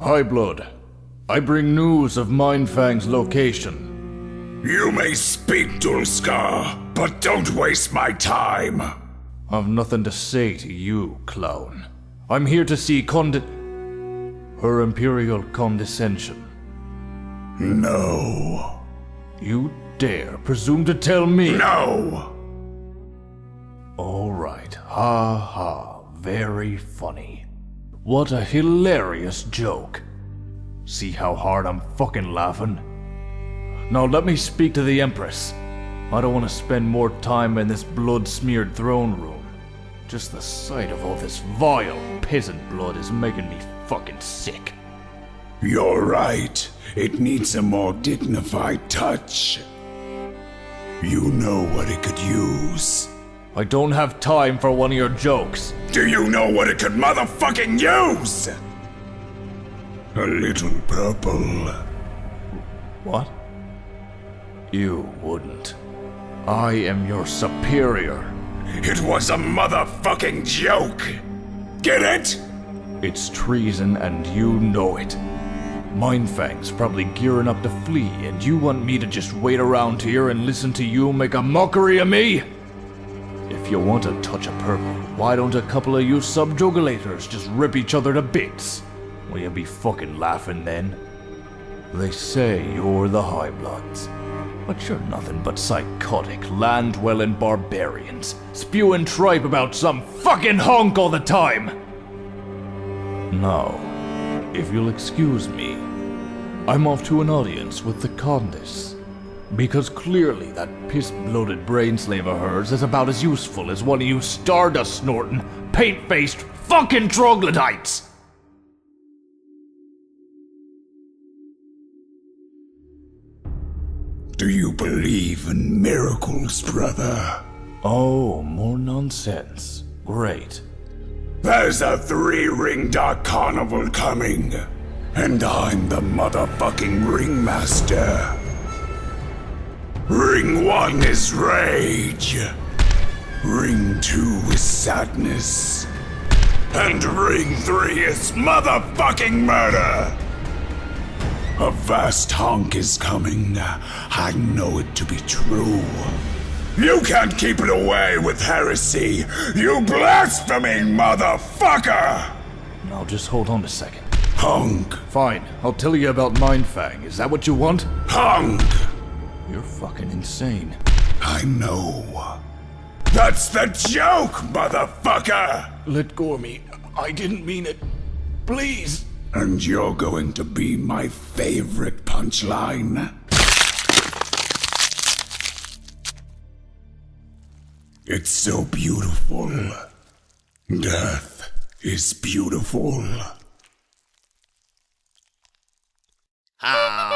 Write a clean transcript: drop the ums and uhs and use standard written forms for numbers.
HiGhBlOoD, I bring news of Mindfang's location. You may speak, Dulskar, but don't waste my time. I've nothing to say to you, clown. I'm here to see Her Imperial Condescension. No. You dare presume to tell me? No! All right, ha ha, very funny. What a hilarious joke. See how hard I'm fucking laughing? Now let me speak to the Empress. I don't want to spend more time in this blood-smeared throne room. Just the sight of all this vile peasant blood is making me fucking sick. You're right. It needs a more dignified touch. You know what it could use. I don't have time for one of your jokes. Do you know what it could motherfucking use? A little purple. What? You wouldn't. I am your superior. It was a motherfucking joke. Get it? It's treason and you know it. Mindfang's probably gearing up to flee and you want me to just wait around here and listen to you make a mockery of me? If you want a touch of purple, why don't a couple of you subjugulators just rip each other to bits? Will you be fucking laughing then? They say you're the HiGhBlOoD's, but you're nothing but psychotic, land-dwelling barbarians, spewing tripe about some fucking HoNk all the time! Now, if you'll excuse me, I'm off to an audience with the Condis. Because clearly that piss-bloated brain slave of hers is about as useful as one of you stardust-snorting, paint-faced fucking troglodytes! Do you believe in miracles, brother? Oh, more nonsense. Great. There's a 3-ring dark carnival coming, and I'm the motherfucking ringmaster. Ring 1 is rage, Ring 2 is sadness, and Ring 3 is motherfucking murder! A vast HoNk is coming. I know it to be true. You can't keep it away with heresy, you blaspheming motherfucker! Now just hold on a second. HoNk. Fine, I'll tell you about Mindfang. Is that what you want? HoNk. You're fucking insane. I know. That's the joke, motherfucker! Let go of me. I didn't mean it. Please. And you're going to be my favorite punchline. It's so beautiful. Death is beautiful. Ah.